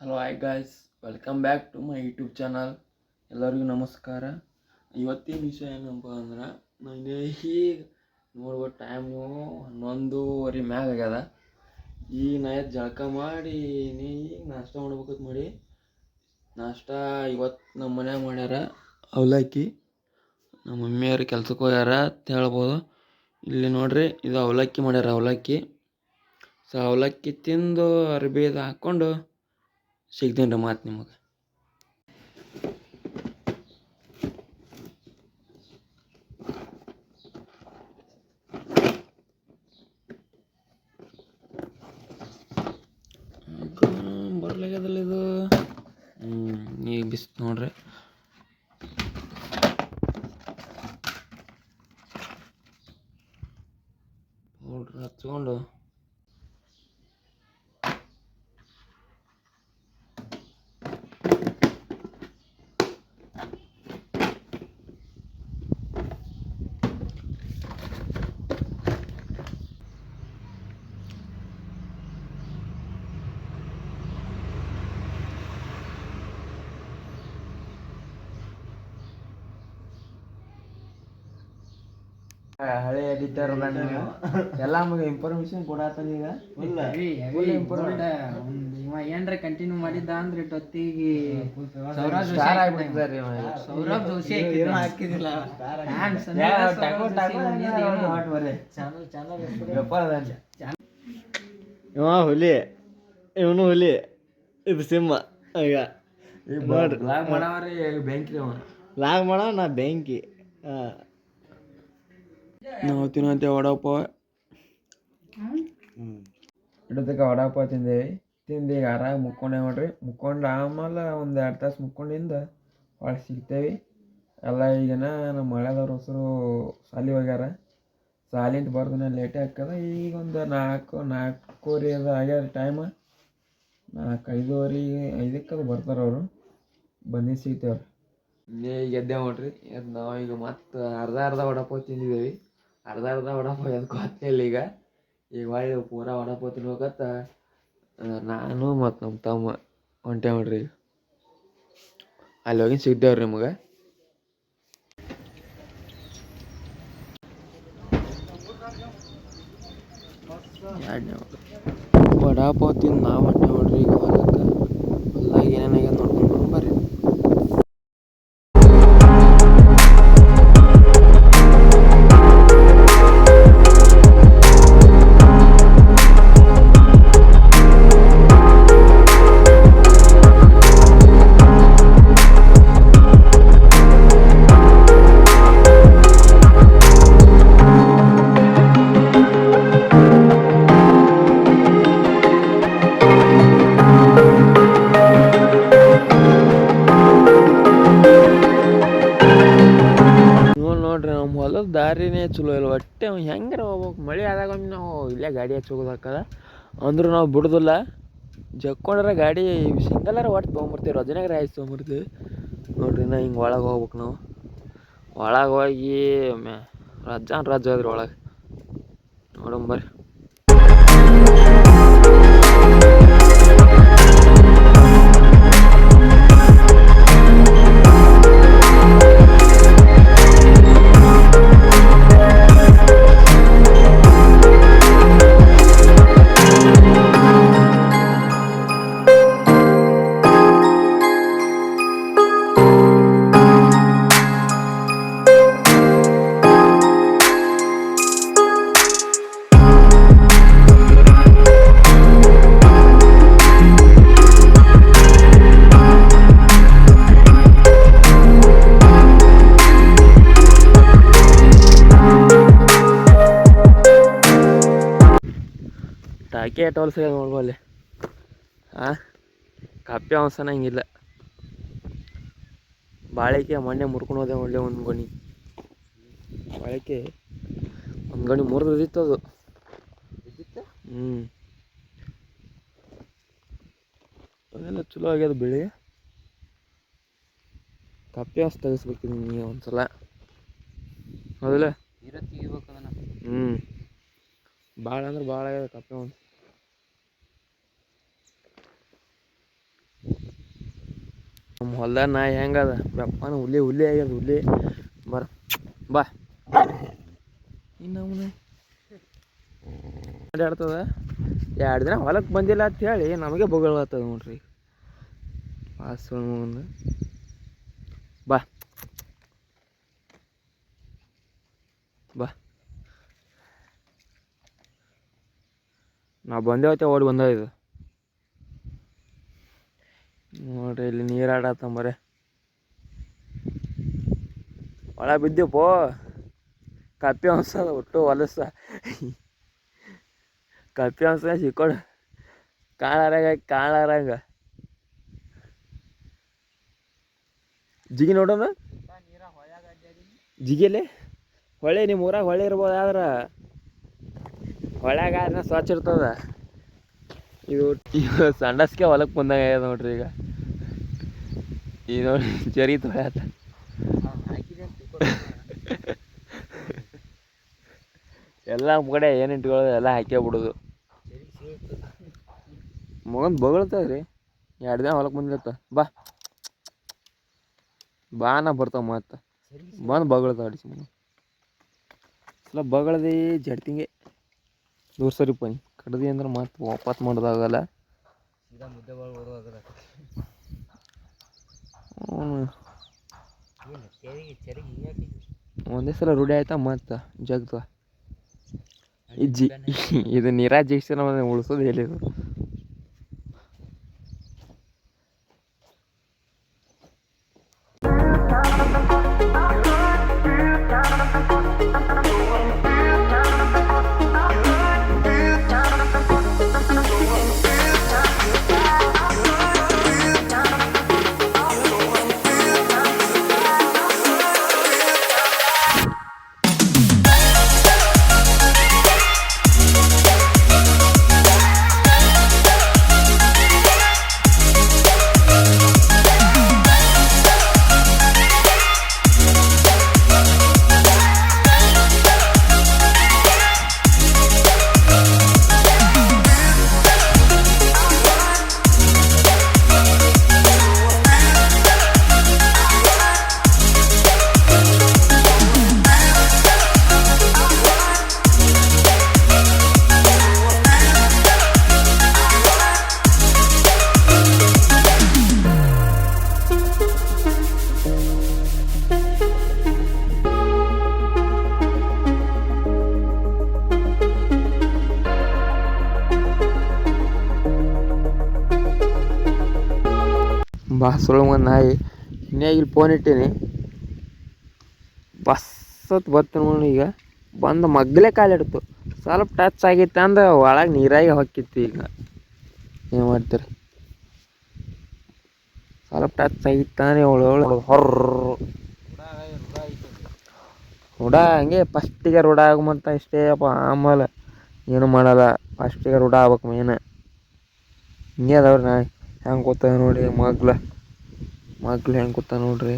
Hello hi guys, welcome back to my YouTube channel. ಎಲ್ಲರಿಗೂ ನಮಸ್ಕಾರ. ಇವತ್ತಿನ ವಿಷಯ ಏನಪ್ಪ ಅಂದ್ರೆ, ನನಗೆ ಈಗ ನೋಡುವ ಟೈಮು 11:30 ಮ್ಯಾಗ ಆಗ್ಯದ. ಈಗ ನಾ ಜಳಕ ಮಾಡಿ ಈಗ ನಾಷ್ಟ ಮಾಡ್ಬೇಕಂತ ಮಾಡಿ ನಾಷ್ಟ ಇವತ್ತು ನಮ್ಮ ಮನ್ಯಾಗ ಮಾಡ್ಯಾರ ಅವಲಕ್ಕಿ. ನಮ್ಮ ಮಮ್ಮಿಯವ್ರು ಕೆಲ್ಸಕ್ಕೆ ಹೋಗ್ಯಾರ ಅಂತ ಹೇಳ್ಬೋದು. ಇಲ್ಲಿ ನೋಡ್ರಿ, ಇದು ಅವಲಕ್ಕಿ ಮಾಡ್ಯಾರ. ಅವಲಕ್ಕಿ ತಿಂದು ಅರ್ಬಿದು ಹಾಕ್ಕೊಂಡು ಸಿಗ್ತೀನಿ ರೀ ಮಾತು ನಿಮಗೆ. ಬರ್ಲಾಗ್ಯದಲ್ಲ ಇದು. ಈಗ ಬಿಸ್ ನೋಡ್ರಿ. ಪೌಡ್ರ್ ಹಚ್ಕೊಂಡು ಹಳೆ ಎಡಿಟರ್ ಎಲ್ಲ ನಮಗೆ ಇನ್ಫಾರ್ಮೇಶನ್ ಕೊಡತ್ತಾನ. ಈಗ ಏನ್ರ ಕಂಟಿನ್ಯೂ ಮಾಡಿದ್ದ ಅಂದ್ರೆ ಹೊತ್ತಿಗೆ ಸೌರಭ್ ಜೋಶಿ ಹಾಕಿದಿಲ್ಲ. ಇವ ಹುಲಿ, ಇವನು ಹುಲಿ, ಇದು ಸಿಂಹ. ಈಗ ಮಾಡವ್ರಿ ಬೆಂಕಿ ಲಾಗ್ ಮಾಡ ನಾ ಬೆಂಕಿ. ನಾವು ತಿನ್ನೋಂತೆ ವಡಾಪಾವ ಇಡೋದಕ್ಕೆ ವಡಾಪಾವ ತಿಂದೇವಿ. ತಿಂದು ಈಗ ಆರಾಗ ಮುಕ್ಕೊಂಡೆ ನೋಡ್ರಿ. ಮುಕ್ಕೊಂಡು ಆಮೇಲೆ ಒಂದು 2 ತಾಸು ಮುಕ್ಕೊಂಡಿಂದ ಒಳಗೆ ಸಿಗ್ತೇವೆ ಎಲ್ಲ. ಈಗಿನ ನಮ್ಮ ಹಳೆದವ್ರ ಹೆಸರು ಸಾಲಿ ಹೋಗ್ಯಾರ. ಸಾಲಿಂತ ಬರ್ದು ಲೇಟೇ ಆಗ್ತದ. ಈಗ ಒಂದು 4:30 ಅದು ಆಗ್ಯಾರ ಟೈಮ್. 5:30 ಅದು ಬರ್ತಾರೆ ಅವರು. ಬಂದು ಸಿಗ್ತೇವ್ರಿ. ಈಗ ಎದ್ದೆ ನೋಡ್ರಿ. ನಾವು ಈಗ ಮತ್ತೆ ಅರ್ಧ ವಡಾಪಾವ ತಿಂದಿದ್ದೇವೆ. ಅರ್ಧ ವಡಾಪಾವ ಎದಕ್ಕೆ ಗೊತ್ತಿಲ್ಲ. ಈಗ ಒಳ್ಳೆ ಪೂರಾ ವಡಾಪಾವ ತಿನ್ಬೇಕತ್ತ ನಾನು ಮತ್ತು ನಮ್ಮ ತಮ್ಮ ಹೊಂಟೆ ನೋಡ್ರಿ. ಅಲ್ಲಿ ಹೋಗಿ ಸಿಗ್ತೇವ್ರಿ ನಿಮಗೆ. ವಡಾಪಾವ ತಿಂದು ನಾವು ಹೊಂಟೆ ನೋಡ್ರಿ. ಈಗ ಹೊಲಕ್ಕೆ ಹೊಲ್ದಾಗ ಏನೇನಾಗ್ಯದ ನೋಡ್ಕೊಂಡು ಬರ್ರಿ. ನೋಡ್ರಿ, ನಮ್ಮ ಹೊಲದ ದಾರಿನೇ ಚಲೋ ಇಲ್ಲ. ಒಟ್ಟೆ ಹೆಂಗಾರ ಹೋಗ್ಬೇಕು. ಮಳೆ ಆದಾಗ ಒಮ್ಮೆ ನಾವು ಇಲ್ಲೇ ಗಾಡಿ ಹಚ್ಚಿ ಹೋಗೋದಾಕದ. ಅಂದ್ರೂ ನಾವು ಬಿಡೋದಿಲ್ಲ. ಜಕ್ಕೊಂಡ್ರೆ ಗಾಡಿ ಸಿಂಗಲಾರ ಒಟ್ಟು ತೊಗೊಂಬರ್ತೀವಿ. ರಜನಾಗ್ರೆ ಆಯ್ತು ತೊಗೊಂಬರ್ತೀವಿ ನೋಡ್ರಿ. ನಾ ಹಿಂಗೆ ಒಳಗೆ ಹೋಗ್ಬೇಕು. ನಾವು ಒಳಗೆ ಹೋಗಿ ರಜ ಅದ್ರಿ ಒಳಗೆ ನೋಡಂಬರ್ರಿ. ಟಾಕಿ ಟೋಲ್ಸ್ ನೋಡ್ಬಲ್ಲಿ. ಕಪ್ಪೆ ಅವಸನ ಹಿಂಗಿಲ್ಲ. ಬಾಳಿಕೆ ಮೊನ್ನೆ ಮುರ್ಕೊಂಡು ಹೋದೆ. ಒಳ್ಳೆ ಒಂದು ಗೊಣಿ ಬಾಳಿಕೆ ಒಂದು ಗಣಿ ಮುರಿದಿತ್ತು ಅದು. ಅದೆಲ್ಲ ಚಲೋ ಆಗ್ಯದ ಬೆಳೆ. ಕಪ್ಪೆ ಹಸ್ ತೆಗಿಸ್ಬೇಕಿದ್ ನೀವು ಒಂದ್ಸಲ. ಹೌದಿಲ್ಲ? ಭಾಳ ಅಂದ್ರೆ ಭಾಳ ಆಗ್ಯದ ಕಪ್ಪೆ ಒಂದು. ನಮ್ಮ ಹೊಲ್ದಾಗ ನಾಯಿ ಹೆಂಗದ ಬೆಪ್ಪನ ಹುಲಿ ಆಗ್ಯದ ಹುಲಿ ಬರ ಬಾ ಇನ್ನು ಆಡ್ತದ 2 ದಿನ ಹೊಲಕ್ಕೆ ಬಂದಿಲ್ಲ ಅಂತ ಹೇಳಿ ನಮಗೆ ಬೊಗಳತ್ತದ ನೋಡ್ರಿ ಮುಂದೆ ಬಾ ಬಾ ನಾವು ಬಂದೇವತ್ತೆ ಓಡಿ ಬಂದ ಇದು ನೋಡ್ರಿ ಇಲ್ಲಿ ನೀರು ಆಡತ್ತಂಬರೆ ಒಳ ಬಿದ್ದೀವಪ್ಪೋ ಕಪ್ಪಿ ಅನ್ಸದ ಒಟ್ಟು ಹೊಲಸ ಕಪ್ಪಿ ಅನ್ಸ ಸಿಕ್ಕೋಡು ಕಾಣಾರಂಗ ಜಿಗಿ ನೋಡೋಣ ಜಿಗಿಲಿ ಹೊಳೆ ನಿಮ್ಮ ಊರಾಗ ಹೊಳೆ ಇರ್ಬೋದು ಆದ್ರೆ ಹೊಳ್ಯಾಗ ಅದನ್ನ ಸ್ವಚ್ಛ ಇರ್ತದ ಇದು ಸಂಡಸ್ಕೆ ಹೊಲಕ್ಕೆ ಬಂದಾಗ ಆಗ್ಯದ ನೋಡ್ರಿ ಈಗ ನೋಡಿ ಜರಿ ತೊಳ್ಯಾತ ಎಲ್ಲ ಕಡೆ ಏನು ಇಟ್ಕೊಳ್ಳೋದು ಎಲ್ಲ ಹಾಕೇ ಬಿಡೋದು ಮಗನ್ ಬಗಳ್ತದ್ರಿ 2 ದಿನ ಹೊಲಕ್ಕೆ ಬಂದಿರತ್ತ ಬಾ ನಾ ಬರ್ತಾವ ಮತ್ತೆ ಬಂದು ಬಗಳ್ತಾವ ಅಡಿಸಿ ಮಗ ಎಲ್ಲ ಬಗಳದಿ ಜಡ್ತಿಂಗೆ ದೂರ ಸರಿಪ್ಪ ಕಡ್ದಿ ಅಂದ್ರೆ ಮತ್ತೆ ವಾಪಸ್ ಮಾಡೋದಾಗಲ್ಲ ಒಂದೇ ಸಲ ರೂಢಿ ಆಯ್ತಾ ಮತ್ತೆ ಜಗ್ತ ಇದು ನೀರಾಗ ಜಿಗಿಸಿ ಉಳಿಸೋದು ಹೇಳಿದ್ರು ಬಾಸೊಳಗೆ ಒಂದು ನಾಯಿ ಇನ್ನೇ ಇಲ್ಲಿ ಫೋನ್ ಇಟ್ಟೀನಿ ಬಸ್ಸತ್ ಬರ್ತೀನಿ ನೋಡಿ ಈಗ ಬಂದು ಮಗ್ಲೇ ಕಾಲಿಡ್ತು ಸ್ವಲ್ಪ ಟಚ್ ಆಗಿತ್ತು ಅಂದ್ರೆ ಒಳಗೆ ನೀರಾಗಿ ಹೊಕ್ಕಿತ್ತು ಈಗ ಏನು ಮಾಡ್ತೀರಿ ಸ್ವಲ್ಪ ಟಚ್ ಆಗಿತ್ತಾನೆ ರೂಢ ಹಂಗೆ ಫಸ್ಟಿಗೆ ರೂಢ ಆಗಮಂತ ಇಷ್ಟೇ ಅಪ್ಪ ಆಮೇಲೆ ಏನು ಮಾಡಲ್ಲ ಫಸ್ಟಿಗೆ ರೂಢ ಆಗ್ಬೇಕು ಮೇನ ಹಿಂಗೆ ಅದಾವ್ರಿ ನಾಯಿ ಹೆಂಗೆ ಕೂತ ನೋಡಿ ಮಗ್ಲು ಹೆಂಗೆ ಕೂತ ನೋಡ್ರಿ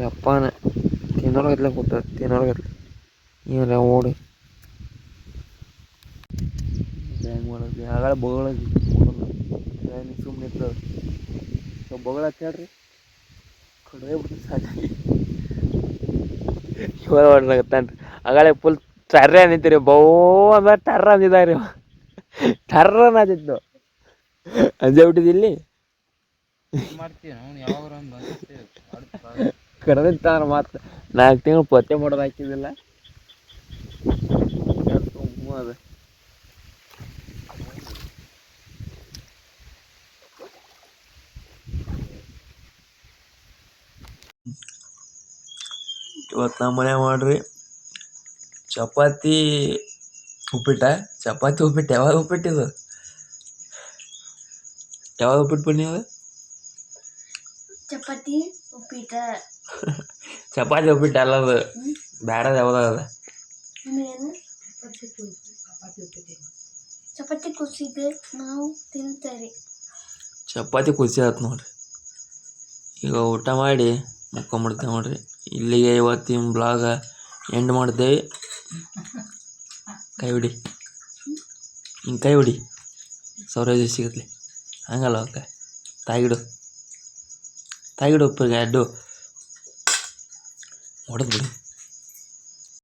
ಅಪ್ಪನ ತಿನ್ನೋರ್ಗತ್ಲೆ ಕೂತ ತಿನ್ನೋರ್ಗತ್ಲೆ ಏನ ಓಡಿ ಹೆಂಗೆ ಮಾಡೋದು ಆಗಳ ಬಗಳದಿ ಸುಮ್ಮನೆ ಇರ್ತದೆ ಸ್ವಲ್ಪ ಬಗಳತ್ತ ಹೇಳ್ರಿ ಕಡ್ದೇ ಬಿಡ್ತೀನಿ ಸಾಕಾಗಿ ಇವಾಗ ಹೊಡ್ದಾಗತ್ತಾನ್ರಿ ಆಗಳೇ ಫುಲ್ ಟರ್ರ ನಿಂತೀರಿ ಬೋ ಅಂದ್ರೆ ಟರ್ರ ಅಂದಿದ್ದಾರೆ ಟರ್ರ ನಾದಿದ್ದು ಅಂಜೆ ಬಿಟ್ಟಿದ್ದಿಲ್ಲಿ ಕಡ್ದಿತ್ತಾರ ಮಾತು 4 ತಿಂಗಳು ಪತ್ತೆ ಮಾಡೋದು ಹಾಕಿದಿಲ್ಲ ಅದು ಇವತ್ತು ನಮ್ಮ ಮನೆ ಮಾಡ್ರಿ ಚಪಾತಿ ಉಪ್ಪಿಟ್ಟು ಯಾವಾಗ ಉಪ್ಪಿಟ್ಟಿದು ಯಾವಾಗ ಉಪ್ಪಿಟ್ಟು ಬನ್ನಿ ಅದು ಚಪಾತಿ ಉಪ್ಪಿಟ್ಟು ಅಲ್ಲದು ಬ್ಯಾಡದು ಯಾವ್ದಾಗದ ಚಪಾತಿ ಕುಸಿದ್ರೆ ನಾವು ತಿಂತಾರೆ ಚಪಾತಿ ಕುಸಿ ಆಯ್ತು ನೋಡ್ರಿ ಈಗ ಊಟ ಮಾಡಿ ಮುಕ್ಕೊಂಬಿಡ್ತೇವೆ ನೋಡ್ರಿ ಇಲ್ಲಿಗೆ ಇವತ್ತಿನ ಬ್ಲಾಗ ಎಂಡ್ ಮಾಡ್ತೇವೆ ಕೈ ಹೊಡಿ ಹಿಂಗೆ ಕೈ ಹೊಡಿ ಸೌರಾಜ್ ಸಿಗತ್ಲಿ ಹಂಗಲ್ಲ ಓಕೆ ತಾಯಿಗಿಡು ಕಾಯಿಗಿಡ ಉಪ್ಪಿಗೆ ಅಡ್ಡು ಹೊಡೆದು ಬಿಡು.